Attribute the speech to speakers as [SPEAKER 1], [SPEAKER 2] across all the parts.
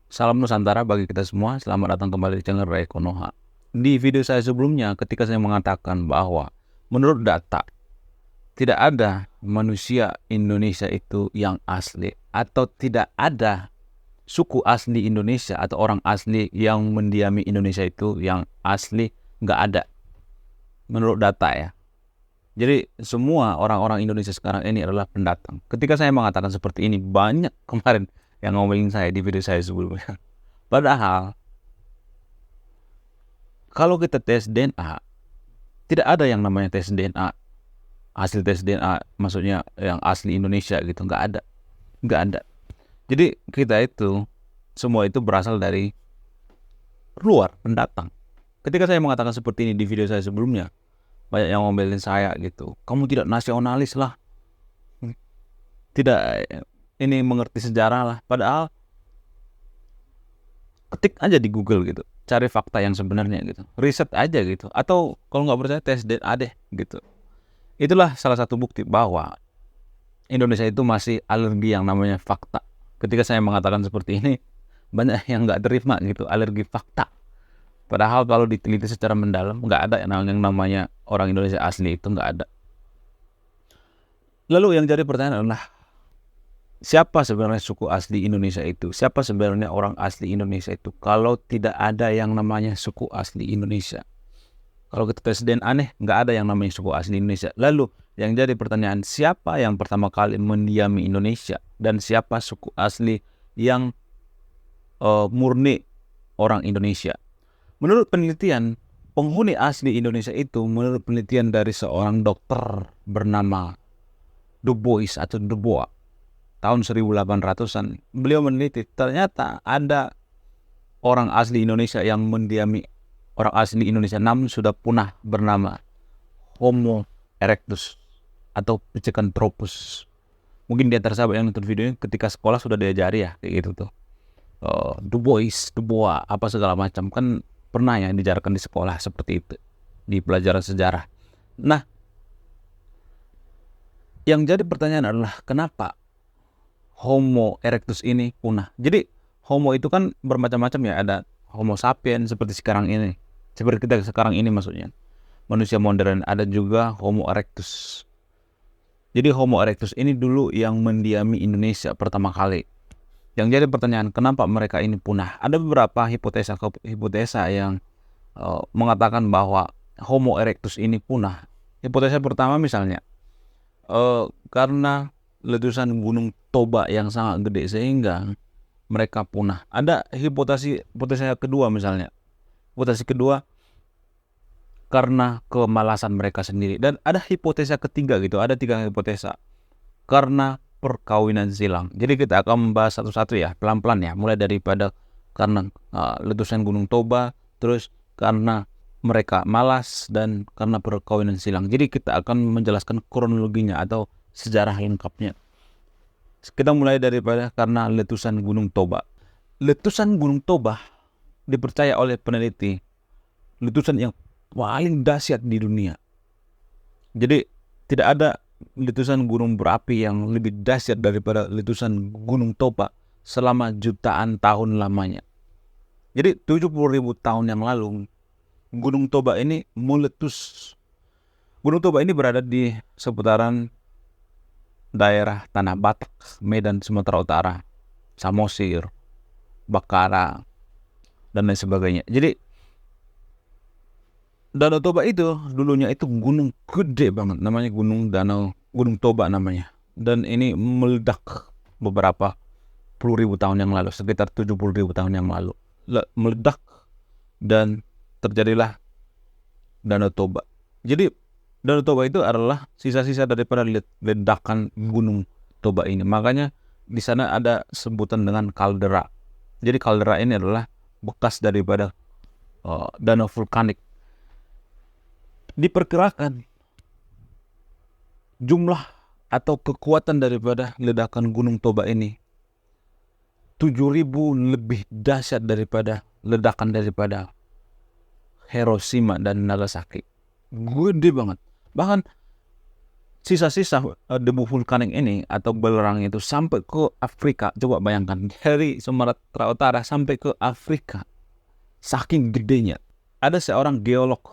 [SPEAKER 1] Salam Nusantara bagi kita semua. Selamat datang kembali di channel Ray Konoha. Di video saya sebelumnya, ketika saya mengatakan bahwa menurut data tidak ada manusia Indonesia itu yang asli, atau tidak ada suku asli Indonesia atau orang asli yang mendiami Indonesia itu yang asli, nggak ada menurut data ya. Jadi semua orang-orang Indonesia sekarang ini adalah pendatang. Ketika saya mengatakan seperti ini, banyak kemarin yang ngomelin saya di video saya sebelumnya. Padahal kalau kita tes DNA, tidak ada yang namanya tes DNA, hasil tes DNA maksudnya yang asli Indonesia gitu, nggak ada. Jadi kita itu semua itu berasal dari luar, pendatang. Ketika saya mengatakan seperti ini di video saya sebelumnya, banyak yang ngomelin saya gitu, kamu tidak nasionalis lah, tidak ini mengerti sejarah lah. Padahal ketik aja di Google gitu, cari fakta yang sebenarnya gitu, riset aja gitu, atau kalau nggak percaya tes DNA deh gitu. Itulah salah satu bukti bahwa Indonesia itu masih alergi yang namanya fakta. Ketika saya mengatakan seperti ini, banyak yang nggak terima gitu, alergi fakta. Padahal kalau diteliti secara mendalam, nggak ada yang namanya orang Indonesia asli, itu nggak ada. Lalu yang jadi pertanyaan adalah, siapa sebenarnya suku asli Indonesia itu? Siapa sebenarnya orang asli Indonesia itu? Kalau tidak ada yang namanya suku asli Indonesia. Kalau kita tes DNA aneh, nggak ada yang namanya suku asli Indonesia. Lalu yang jadi pertanyaan, siapa yang pertama kali mendiami Indonesia? Dan siapa suku asli yang murni orang Indonesia? Menurut penelitian, penghuni asli Indonesia itu, menurut penelitian dari seorang dokter bernama Du Bois atau Du Bois, tahun 1800-an, beliau meneliti, ternyata ada orang asli Indonesia yang mendiami orang asli Indonesia namun sudah punah, bernama Homo erectus atau Pithecanthropus. Mungkin di antara sahabat yang nonton videonya ketika sekolah sudah diajari ya kayak gitu tuh. Du Bois, Du Bois, apa segala macam kan pernah ya diajarkan di sekolah seperti itu di pelajaran sejarah. Nah, yang jadi pertanyaan adalah kenapa Homo erectus ini punah? Jadi Homo itu kan bermacam-macam ya, ada Homo sapiens seperti sekarang ini. Seperti kita sekarang ini maksudnya. Manusia modern, ada juga Homo erectus. Jadi Homo erectus ini dulu yang mendiami Indonesia pertama kali. Yang jadi pertanyaan, kenapa mereka ini punah? Ada beberapa hipotesa yang mengatakan bahwa Homo erectus ini punah. Hipotesa pertama misalnya, karena letusan Gunung Toba yang sangat gede sehingga mereka punah. Ada hipotesa kedua misalnya. Hipotesa kedua, karena kemalasan mereka sendiri. Dan ada hipotesa ketiga gitu, ada 3 hipotesa. Karena perkawinan silang. Jadi kita akan membahas satu-satu ya, pelan-pelan ya. Mulai daripada karena letusan Gunung Toba, terus karena mereka malas, dan karena perkawinan silang. Jadi kita akan menjelaskan kronologinya atau sejarah lengkapnya. Kita mulai daripada karena letusan Gunung Toba. Letusan Gunung Toba dipercaya oleh peneliti letusan yang paling dahsyat di dunia. Jadi tidak ada letusan gunung berapi yang lebih dahsyat daripada letusan Gunung Toba selama jutaan tahun lamanya. Jadi 70.000 tahun yang lalu Gunung Toba ini meletus. Gunung Toba ini berada di seputaran daerah Tanah Batak, Medan, Sumatera Utara, Samosir, Bakara, dan lain sebagainya. Jadi Danau Toba itu dulunya itu gunung gede banget, namanya Gunung Toba namanya. Dan ini meledak beberapa puluh ribu tahun yang lalu, sekitar 70.000 tahun yang lalu. Meledak dan terjadilah Danau Toba. Jadi Danau Toba itu adalah sisa-sisa daripada ledakan Gunung Toba ini. Makanya di sana ada sebutan dengan kaldera. Jadi kaldera ini adalah bekas daripada danau vulkanik. Diperkirakan jumlah atau kekuatan daripada ledakan Gunung Toba ini 7.000 lebih dahsyat daripada ledakan daripada Hiroshima dan Nagasaki. Gede banget. Bahkan sisa-sisa debu vulkanik ini atau belerang itu sampai ke Afrika. Coba bayangkan, dari Sumatera Utara sampai ke Afrika, saking gedenya. Ada seorang geolog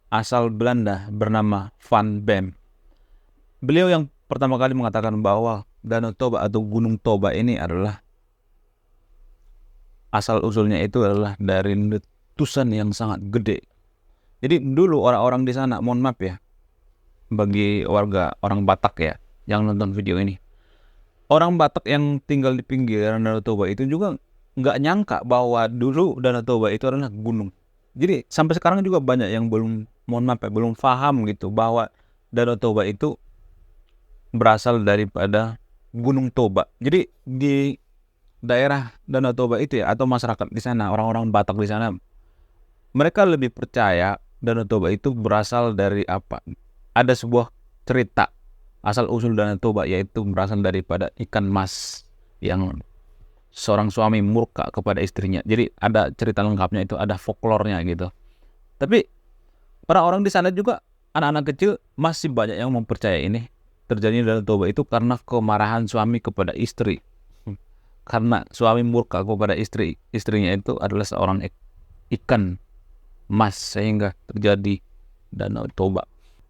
[SPEAKER 1] asal Belanda bernama Van Bem. Beliau yang pertama kali mengatakan bahwa Danau Toba atau Gunung Toba ini adalah asal-usulnya itu adalah dari letusan yang sangat gede. Jadi dulu orang-orang di sana, mohon maaf ya, bagi warga orang Batak ya yang nonton video ini, orang Batak yang tinggal di pinggiran Danau Toba itu juga nggak nyangka bahwa dulu Danau Toba itu adalah gunung. Jadi sampai sekarang juga banyak yang belum, mohon maaf ya, belum paham gitu bahwa Danau Toba itu berasal daripada Gunung Toba. Jadi di daerah Danau Toba itu ya, atau masyarakat di sana, orang-orang Batak di sana, mereka lebih percaya Danau Toba itu berasal dari apa? Ada sebuah cerita asal usul Danau Toba, yaitu berasal daripada ikan mas yang seorang suami murka kepada istrinya. Jadi ada cerita lengkapnya, itu ada folklornya gitu. Tapi orang-orang di sana juga, anak-anak kecil masih banyak yang mempercayai ini terjadi Danau Toba itu karena kemarahan suami kepada istri. Karena suami murka kepada istrinya itu adalah seorang ikan mas, sehingga terjadi Danau Toba.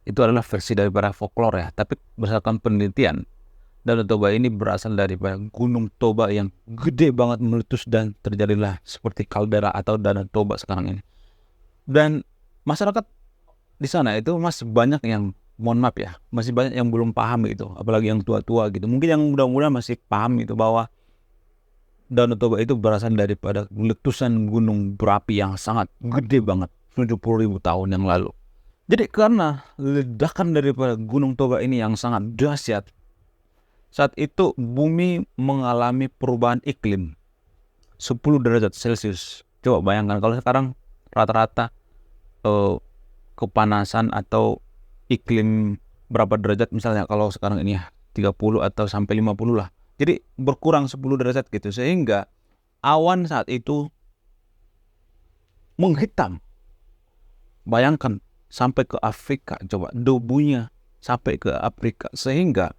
[SPEAKER 1] Itu adalah versi daripada folklore ya. Tapi berdasarkan penelitian, Danau Toba ini berasal daripada Gunung Toba yang gede banget meletus dan terjadilah seperti kaldera atau Danau Toba sekarang ini. Dan masyarakat di sana itu masih banyak yang, mohon maaf ya, masih banyak yang belum paham gitu, apalagi yang tua-tua gitu. Mungkin yang muda-muda masih paham gitu bahwa Danau Toba itu berasal daripada letusan gunung berapi yang sangat gede banget 70.000 tahun yang lalu. Jadi karena ledakan daripada Gunung Toba ini yang sangat dahsyat, saat itu bumi mengalami perubahan iklim 10 derajat Celcius. Coba bayangkan kalau sekarang rata-rata kepanasan atau iklim berapa derajat, misalnya kalau sekarang ini ya 30 atau sampai 50 lah. Jadi berkurang 10 derajat gitu, sehingga awan saat itu menghitam. Bayangkan sampai ke Afrika, coba debunya sampai ke Afrika, sehingga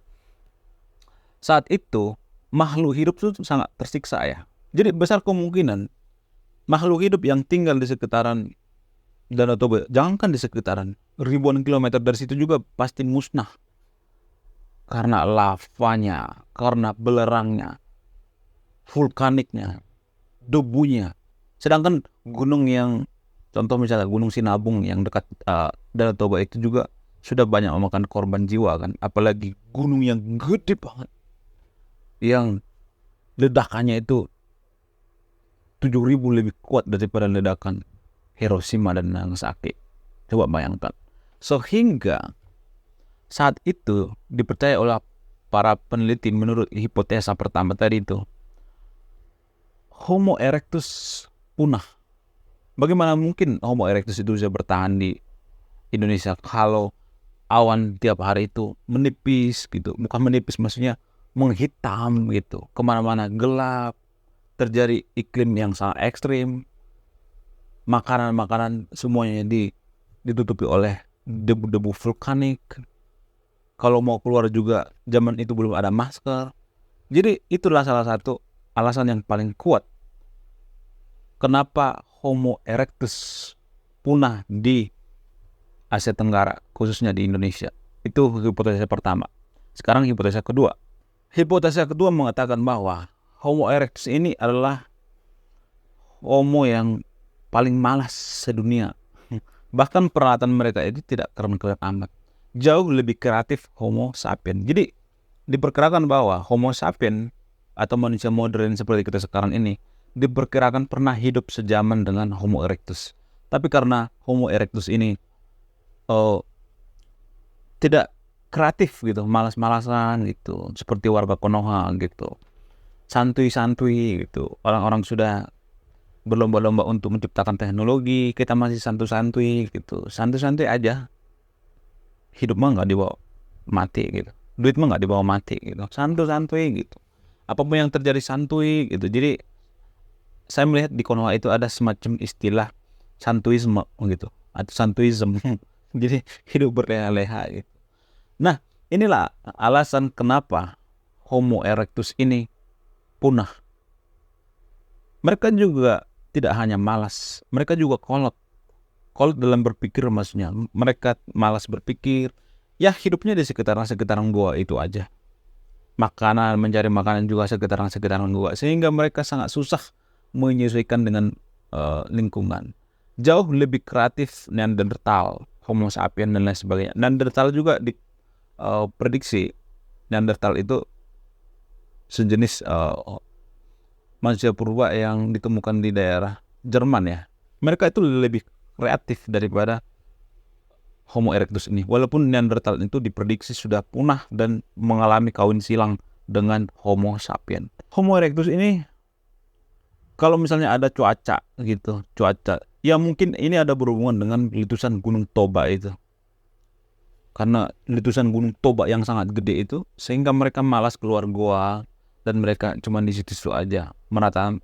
[SPEAKER 1] saat itu makhluk hidup itu sangat tersiksa ya. Jadi besar kemungkinan makhluk hidup yang tinggal di sekitaran Danau Toba, jangankan di sekitaran, ribuan kilometer dari situ juga pasti musnah. Karena lavanya, karena belerangnya, vulkaniknya, debunya. Sedangkan gunung yang, contoh misalnya Gunung Sinabung yang dekat Danau Toba itu juga sudah banyak memakan korban jiwa kan. Apalagi gunung yang gede banget, yang ledakannya itu 7.000 lebih kuat daripada ledakan Hiroshima dan Nagasaki. Coba bayangkan. Sehingga saat itu dipercaya oleh para peneliti, menurut hipotesa pertama tadi itu, Homo erectus punah. Bagaimana mungkin Homo erectus itu bisa bertahan di Indonesia kalau awan tiap hari itu menipis gitu. Bukan menipis, maksudnya menghitam gitu, kemana-mana gelap, terjadi iklim yang sangat ekstrim, makanan-makanan semuanya ditutupi oleh debu-debu vulkanik. Kalau mau keluar juga zaman itu belum ada masker. Jadi itulah salah satu alasan yang paling kuat kenapa Homo erectus punah di Asia Tenggara, khususnya di Indonesia. Itu hipotesa pertama. Sekarang hipotesa kedua. Hipotesa kedua mengatakan bahwa Homo erectus ini adalah Homo yang paling malas sedunia. Bahkan peralatan mereka itu tidak keren-keren amat. Jauh lebih kreatif Homo sapien. Jadi diperkirakan bahwa Homo sapien atau manusia modern seperti kita sekarang ini diperkirakan pernah hidup sejaman dengan Homo erectus. Tapi karena Homo erectus ini tidak kreatif gitu, malas-malasan gitu, seperti warga Konoha gitu, santuy-santuy gitu. Orang-orang sudah berlomba-lomba untuk menciptakan teknologi, kita masih santuy-santuy gitu, santuy-santuy aja. Hidup mah nggak dibawa mati gitu, duit mah nggak dibawa mati gitu, santuy-santuy gitu. Apapun yang terjadi santuy gitu. Jadi saya melihat di Konoha itu ada semacam istilah santuisme gitu, atau santuism. Jadi hidup berleha-leha gitu. Nah, Inilah alasan kenapa Homo erectus ini punah. Mereka juga tidak hanya malas, mereka juga kolot. Kolot dalam berpikir maksudnya. Mereka malas berpikir, ya hidupnya di sekitaran gua itu aja. Mencari makanan juga sekitaran gua. Sehingga mereka sangat susah menyesuaikan dengan lingkungan. Jauh lebih kreatif Neanderthal, Homo sapiens dan lain sebagainya. Neanderthal juga prediksi Neanderthal itu sejenis manusia purba yang ditemukan di daerah Jerman ya. Mereka itu lebih kreatif daripada Homo erectus ini. Walaupun Neanderthal itu diprediksi sudah punah dan mengalami kawin silang dengan Homo sapiens. Homo erectus ini kalau misalnya ada cuaca, ya mungkin ini ada berhubungan dengan letusan Gunung Toba itu. Karena letusan Gunung Toba yang sangat gede itu, sehingga mereka malas keluar gua dan mereka cuma di situ aja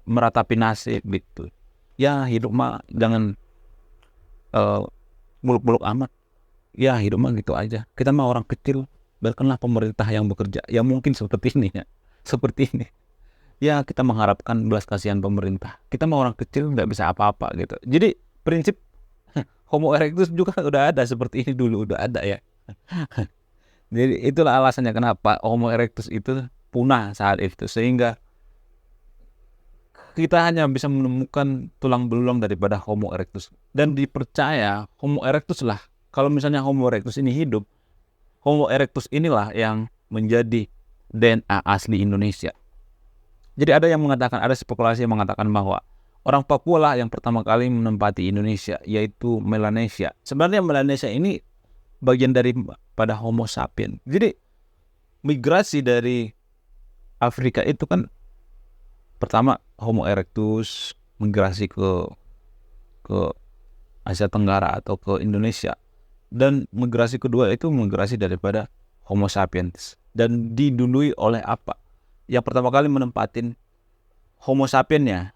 [SPEAKER 1] meratapi nasib gitu. Ya hidup mah jangan muluk-muluk amat. Ya hidup mah gitu aja. Kita mah orang kecil, biarkanlah pemerintah yang bekerja. Ya mungkin seperti ini ya, seperti ini. Ya kita mengharapkan belas kasihan pemerintah. Kita mah orang kecil nggak bisa apa-apa gitu. Jadi prinsip Homo erectus juga udah ada seperti ini dulu, udah ada ya. Jadi itulah alasannya kenapa Homo erectus itu punah saat itu, sehingga kita hanya bisa menemukan tulang belulang daripada Homo erectus. Dan dipercaya Homo erectus lah, kalau misalnya Homo erectus ini hidup, Homo erectus inilah yang menjadi DNA asli Indonesia. Jadi ada spekulasi yang mengatakan bahwa orang Papua lah yang pertama kali menempati Indonesia, yaitu Melanesia. Sebenarnya Melanesia ini bagian daripada Homo sapiens. Jadi migrasi dari Afrika itu kan pertama Homo erectus migrasi ke Asia Tenggara atau ke Indonesia, dan migrasi kedua itu migrasi daripada Homo sapiens, dan didului oleh apa? Yang pertama kali menempatin Homo sapiens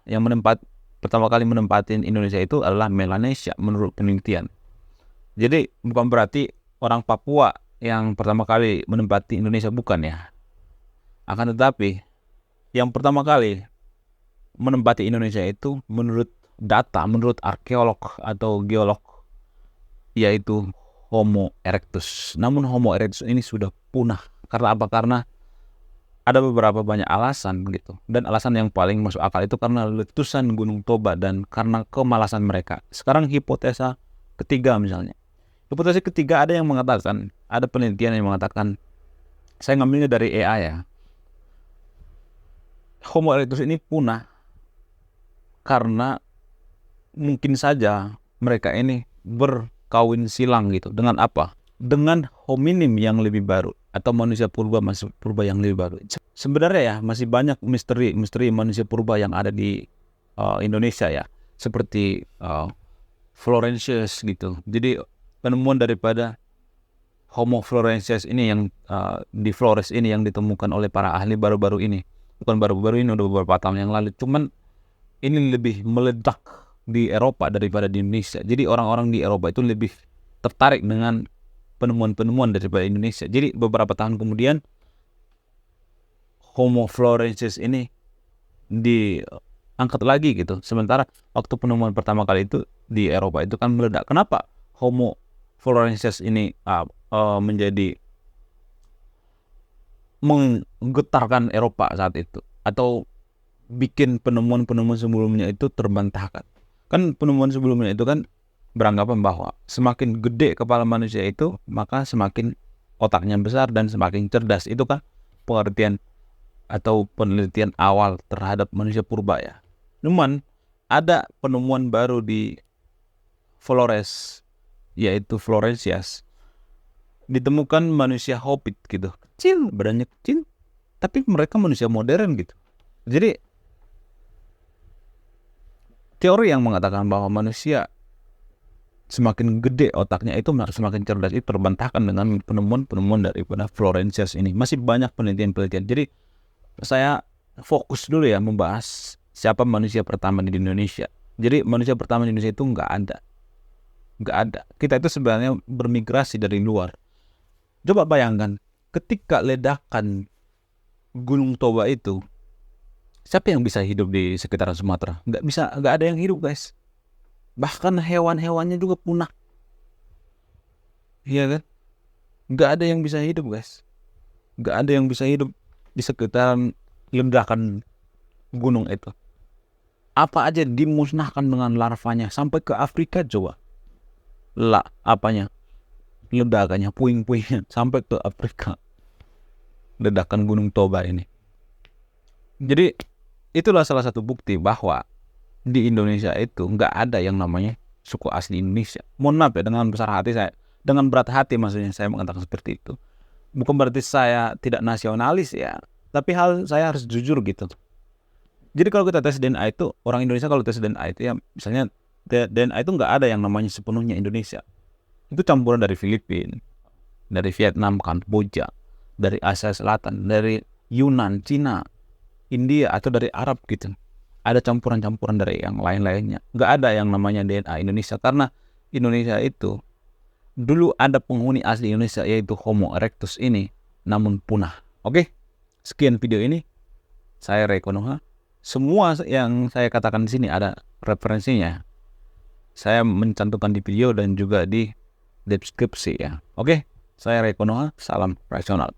[SPEAKER 1] pertama kali menempatin Indonesia itu adalah Melanesia menurut penelitian. Jadi bukan berarti orang Papua yang pertama kali menempati Indonesia, bukan ya. Akan tetapi yang pertama kali menempati Indonesia itu menurut arkeolog atau geolog, yaitu Homo erectus. Namun Homo erectus ini sudah punah. Karena apa? Karena ada beberapa banyak alasan gitu. Dan alasan yang paling masuk akal itu karena letusan Gunung Toba dan karena kemalasan mereka. Sekarang hipotesa ketiga misalnya. Hipotesa ketiga ada penelitian yang mengatakan, saya ngambilnya dari AI ya. Homo erectus ini punah karena mungkin saja mereka ini berkawin silang gitu. Dengan apa? Dengan hominim yang lebih baru atau manusia purba yang lebih baru. Sebenarnya ya masih banyak misteri manusia purba yang ada di Indonesia ya, seperti Floresiensis gitu. Jadi penemuan daripada Homo floresiensis ini yang di Flores ini yang ditemukan oleh para ahli baru-baru ini. Bukan baru-baru ini, udah beberapa tahun yang lalu. Cuman ini lebih meledak di Eropa daripada di Indonesia. Jadi orang-orang di Eropa itu lebih tertarik dengan penemuan-penemuan daripada Indonesia. Jadi beberapa tahun kemudian Homo floresiensis ini diangkat lagi gitu. Sementara waktu penemuan pertama kali itu di Eropa itu kan meledak. Kenapa Homo floresiensis ini menjadi menggetarkan Eropa saat itu, atau bikin penemuan-penemuan sebelumnya itu terbantahkan? Kan penemuan sebelumnya itu kan beranggapan bahwa semakin gede kepala manusia itu, maka semakin otaknya besar dan semakin cerdas. Itu kan pengertian atau penelitian awal terhadap manusia purba ya. Cuman ada penemuan baru di Flores, yaitu Floresias. Ditemukan manusia hobbit gitu, kecil, badannya kecil, tapi mereka manusia modern gitu. Jadi teori yang mengatakan bahwa manusia semakin gede otaknya itu semakin cerdas itu terbantahkan dengan penemuan-penemuan daripada Floresias ini. Masih banyak penelitian-penelitian. Jadi saya fokus dulu ya membahas siapa manusia pertama di Indonesia. Jadi manusia pertama di Indonesia itu nggak ada. Kita itu sebenarnya bermigrasi dari luar. Coba bayangkan, ketika ledakan Gunung Toba itu, siapa yang bisa hidup di sekitaran Sumatera? Nggak bisa, nggak ada yang hidup guys. Bahkan hewan-hewannya juga punah. Iya kan? Nggak ada yang bisa hidup guys. Nggak ada yang bisa hidup di sekitaran ledakan gunung itu. Apa aja dimusnahkan dengan larvanya sampai ke Afrika coba. Apanya? Ledakannya, puing-puingnya sampai ke Afrika. Ledakan Gunung Toba ini. Jadi itulah salah satu bukti bahwa di Indonesia itu nggak ada yang namanya suku asli Indonesia. Mohon maaf ya, dengan besar hati saya, dengan berat hati maksudnya saya mengatakan seperti itu. Bukan berarti saya tidak nasionalis ya, tapi saya harus jujur gitu. Jadi kalau kita tes DNA itu, orang Indonesia kalau tes DNA itu ya, misalnya DNA itu nggak ada yang namanya sepenuhnya Indonesia. Itu campuran dari Filipina, dari Vietnam, Kamboja, dari Asia Selatan, dari Yunan, Cina, India, atau dari Arab gitu. Ada campuran-campuran dari yang lain-lainnya. Nggak ada yang namanya DNA Indonesia, karena Indonesia itu dulu ada penghuni asli Indonesia, yaitu Homo erectus ini, namun punah. Oke, sekian video ini. Saya Ray Konoha. Semua yang saya katakan di sini ada referensinya. Saya mencantumkan di video dan juga di deskripsi ya. Oke, saya Ray Konoha. Salam rasional.